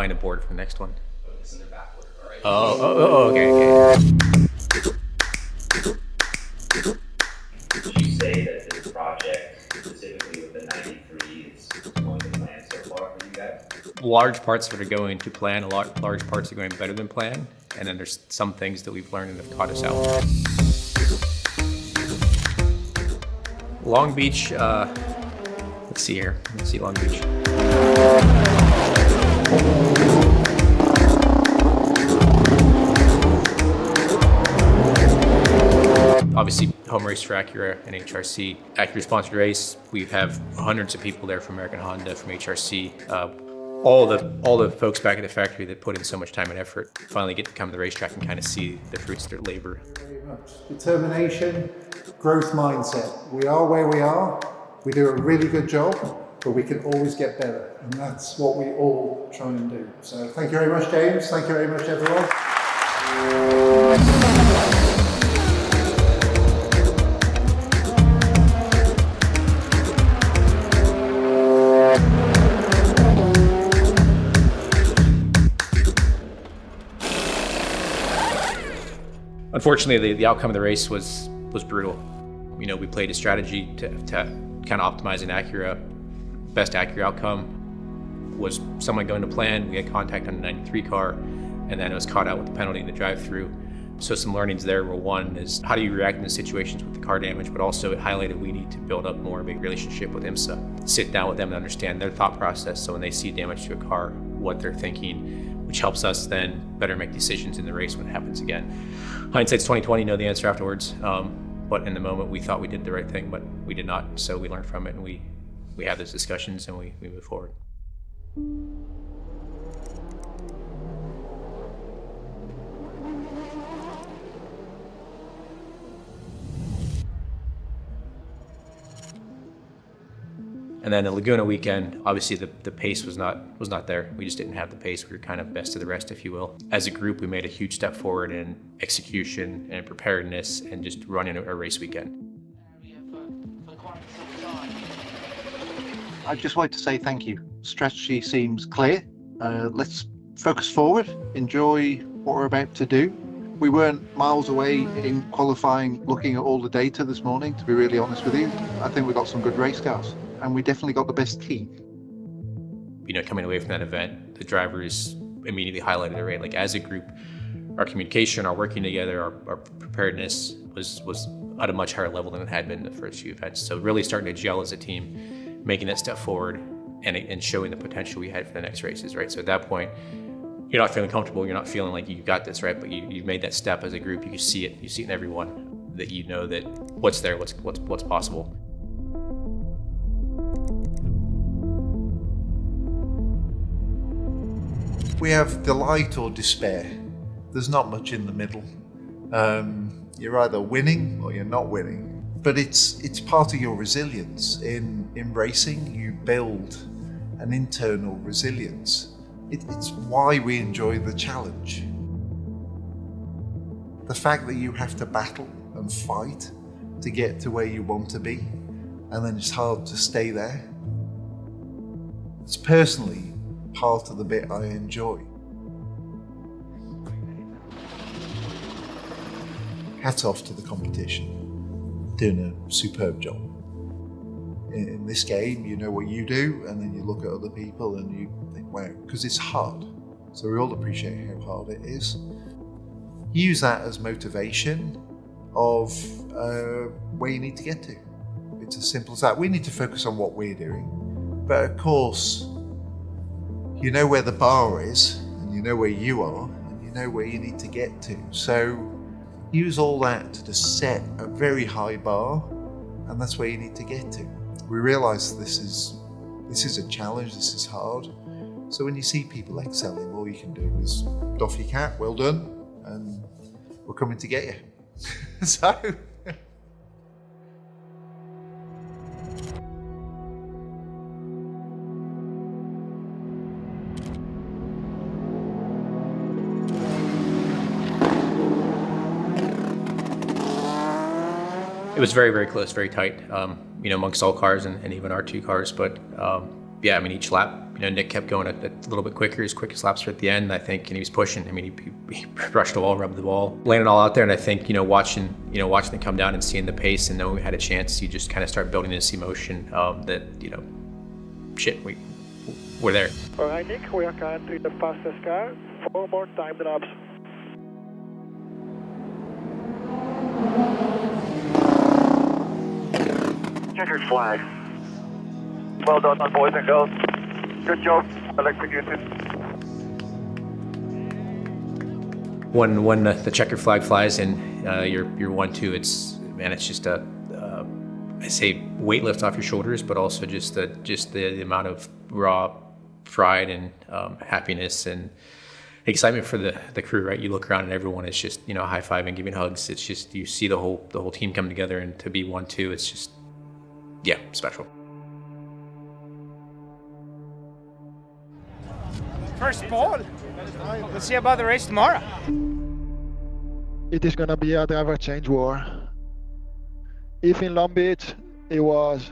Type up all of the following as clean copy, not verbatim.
find a board for the next one. It's in the back order, all right? Okay. Would you say that this project, specifically with the 93, is going to plan so far for you guys? Large parts of it are going to plan, large parts are going better than plan, and then there's some things that we've learned and have caught us out. Long Beach, let's see here. Let's see Long Beach. Obviously, home race for Acura and HRC. Acura sponsored race. We have hundreds of people there from American Honda, from HRC. All the folks back at the factory that put in so much time and effort finally get to come to the racetrack and kind of see the fruits of their labor. Very much. Determination, growth mindset. We are where we are. We do a really good job, but we can always get better. And that's what we all try and do. So thank you very much, James. Thank you very much, everyone. Unfortunately, the outcome of the race was brutal. You know, we played a strategy to kind of optimize an Acura. Best Acura outcome was somewhat going to plan. We had contact on the 93 car, and then it was caught out with the penalty in the drive-through. So some learnings there were, one is how do you react in situations with the car damage, but also it highlighted we need to build up more of a relationship with IMSA. Sit down with them and understand their thought process, so when they see damage to a car, what they're thinking, which helps us then better make decisions in the race when it happens again. Hindsight's 2020, know the answer afterwards. But in the moment, we thought we did the right thing, but we did not. So we learned from it, and we had those discussions, and we moved forward. And then the Laguna weekend, obviously the pace was not there. We just didn't have the pace. We were kind of best of the rest, if you will. As a group, we made a huge step forward in execution and preparedness and just running a race weekend. I'd just like to say thank you. Strategy seems clear. Let's focus forward, enjoy what we're about to do. We weren't miles away in qualifying, looking at all the data this morning, to be really honest with you. I think we got some good race cars, and we definitely got the best team. You know, coming away from that event, the drivers immediately highlighted it, right? Like as a group, our communication, our working together, our preparedness was at a much higher level than it had been in the first few events. So really starting to gel as a team, making that step forward and showing the potential we had for the next races, right? So at that point, you're not feeling comfortable, you're not feeling like you got this, right? But you've made that step as a group, you see it in everyone, that you know that what's there, what's possible. We have delight or despair. There's not much in the middle. You're either winning or you're not winning. But it's part of your resilience. In racing, you build an internal resilience. It's why we enjoy the challenge. The fact that you have to battle and fight to get to where you want to be, and then it's hard to stay there. It's personally part of the bit I enjoy. Hats off to the competition, doing a superb job. In this game, you know what you do, and then you look at other people and you think, wow, because it's hard. So we all appreciate how hard it is. Use that as motivation of where you need to get to. It's as simple as that. We need to focus on what we're doing. But of course, you know where the bar is, and you know where you are, and you know where you need to get to. So use all that to just set a very high bar, and that's where you need to get to. We realise this is a challenge, this is hard. So when you see people excelling, all you can do is doff your cap, well done, and we're coming to get you. So. It was very, very close, very tight, amongst all cars and even our two cars. But yeah, I mean, each lap, Nick kept going a little bit quicker. His quickest laps were at the end, I think, and he was pushing. I mean, he brushed the wall, rubbed the ball, laying it all out there. And I think, watching them come down and seeing the pace and knowing we had a chance, you just kind of start building this emotion that, we're there. All right, Nick, we are currently the fastest car. 4 more time laps. Checkered flag. Well done, boys and girls. Good job, well executed. When the checker flag flies and you're 1-2, it's just I say weight lift off your shoulders, but also just the amount of raw pride and happiness and excitement for the crew, right? You look around and everyone is just high-fiving, giving hugs. It's just, you see the whole team come together, and to be 1-2, it's just special. First ball. We'll see about the race tomorrow. It is gonna be a driver change war. If in Long Beach it was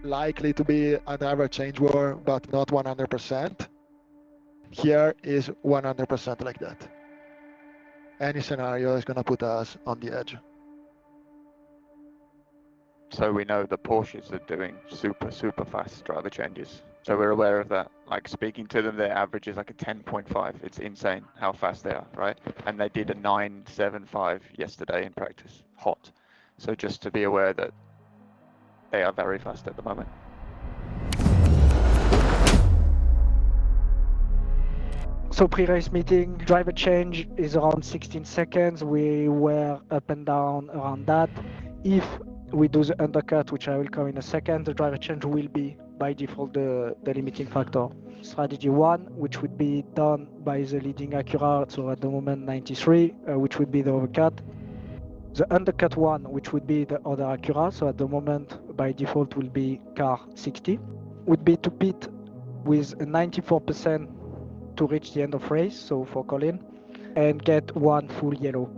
likely to be a driver change war, but not 100%, here is 100% like that. Any scenario is gonna put us on the edge. So we know the Porsches are doing super fast driver changes. So we're aware of that. Like, speaking to them, their average is like a 10.5. It's insane how fast they are, right? And they did a 9.75 yesterday in practice, hot. So just to be aware that they are very fast at the moment. So pre-race meeting, driver change is around 16 seconds. We were up and down around that. If we do the undercut, which I will come in a second, the driver change will be by default the limiting factor. Strategy 1, which would be done by the leading Acura, so at the moment 93, which would be the overcut. The undercut 1, which would be the other Acura, so at the moment by default will be car 60, would be to pit with a 94% to reach the end of race, so for Colin, and get 1 full yellow.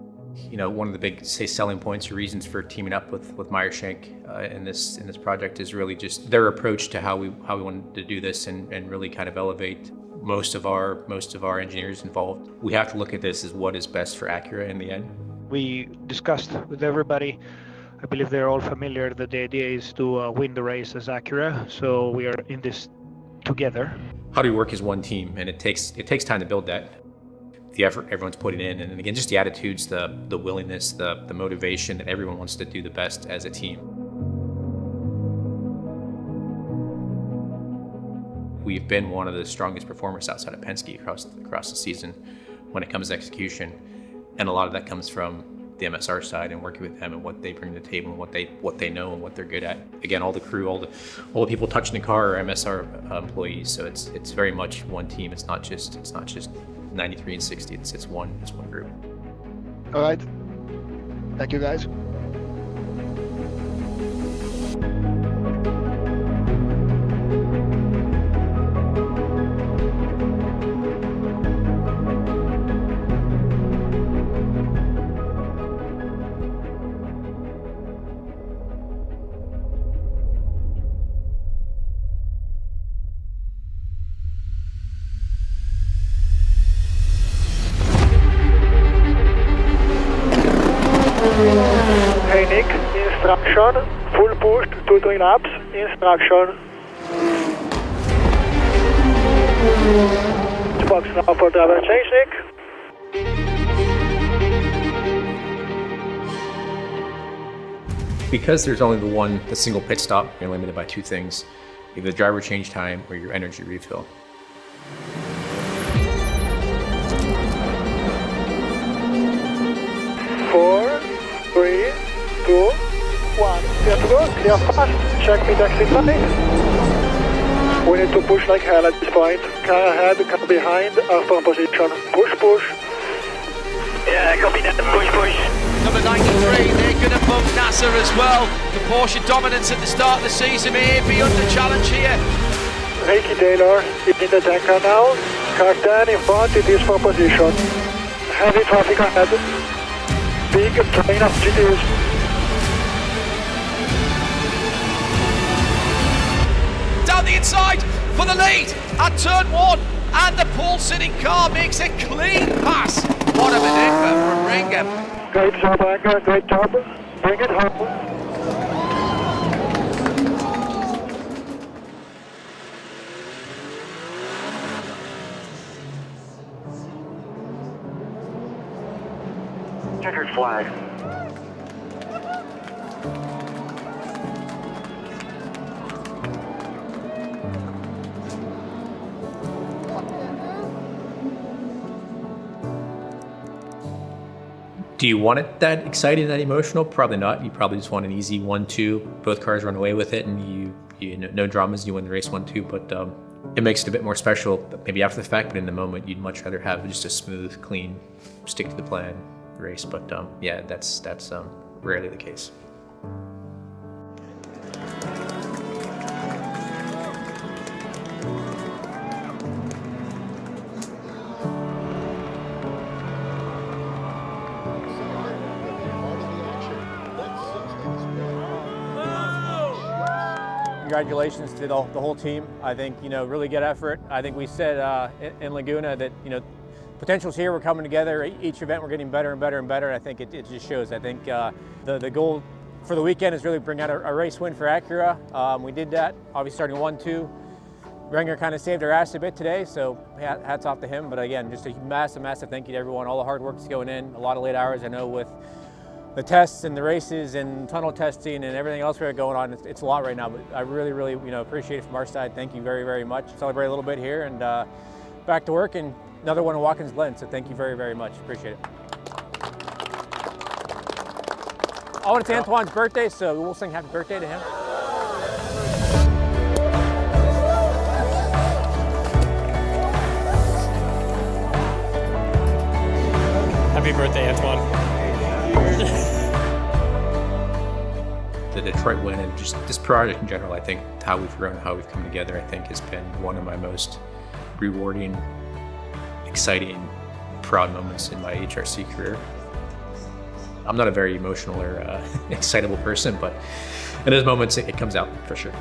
One of the big, selling points or reasons for teaming up with Meyershank in this project is really just their approach to how we wanted to do this and really kind of elevate most of our engineers involved. We have to look at this as what is best for Acura in the end. We discussed with everybody. I believe they're all familiar that the idea is to win the race as Acura. So we are in this together. How do we work as one team? And it takes time to build that. The effort everyone's putting in, and again, just the attitudes, the willingness, the motivation that everyone wants to do the best as a team. We've been one of the strongest performers outside of Penske across the season when it comes to execution, and a lot of that comes from the MSR side and working with them and what they bring to the table and what they know and what they're good at. Again, all the crew, all the people touching the car are MSR employees, so it's very much one team. It's not just 93 and 60. It's one group. All right. Thank you, guys. Hey Nick, instruction, full push, 2-3 laps, instruction. Box now for driver change, Nick. Because there's only the single pit stop, you're limited by 2 things: either the driver change time or your energy refill. Four, 3, 2, 1. Clear to go, clear fast. Check mid exit line. We need to push like hell at this point. Car ahead, car behind, our firm position. Push. Yeah, copy that. Push. Number 93, they're going to bump Nasser as well. The Porsche dominance at the start of the season may be under challenge here. Ricky Taylor is in the tanker now. Car 10 in front, it is for position. Heavy traffic ahead. Big train of GTs. Down the inside for the lead. at turn 1, and the pole-sitting car makes a clean pass. What a maneuver from Ringer. Great job, Anchor. Great job. Bring it home. Checkered flag. Do you want it that exciting, that emotional? Probably not. You probably just want an easy 1-2. Both cars run away with it, and you know, no dramas. You win the race 1-2. But it makes it a bit more special, maybe after the fact. But in the moment, you'd much rather have just a smooth, clean, stick to the plan race. But yeah, that's rarely the case. Congratulations to the whole team. I think, really good effort. I think we said in Laguna that, potential's here, we're coming together. Each event we're getting better and better and better. I think it just shows. I think the goal for the weekend is really bring out a race win for Acura. We did that, obviously starting 1-2. Renger kind of saved our ass a bit today, so hats off to him. But again, just a massive thank you to everyone. All the hard work is going in, a lot of late hours. I know with the tests and the races and tunnel testing and everything else we have going on, it's a lot right now, but I really, appreciate it from our side. Thank you very, very much. Celebrate a little bit here and back to work, and another one in Watkins Glen, so thank you very, very much. Appreciate it. Oh, and it's Antoine's birthday, so we'll sing happy birthday to him. Happy birthday, Antoine. The Detroit win and just this project in general, I think how we've grown, how we've come together, I think has been one of my most rewarding, exciting, proud moments in my HRC career. I'm not a very emotional or excitable person, but in those moments it comes out for sure.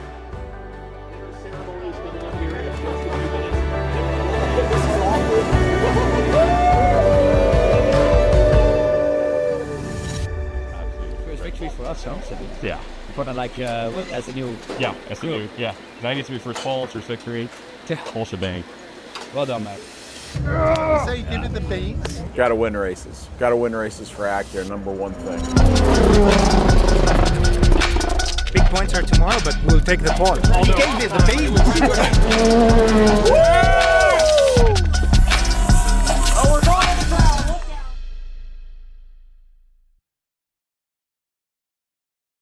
For us, huh? Yeah. For as a new. Yeah, as a new. Yeah. 93 first faults or victory. Whole shebang. Well done, man. Say, give it the beans. Got to win races. Got to win races for Acura. Number one thing. Big points are tomorrow, but we'll take the pole. He gave me the beans.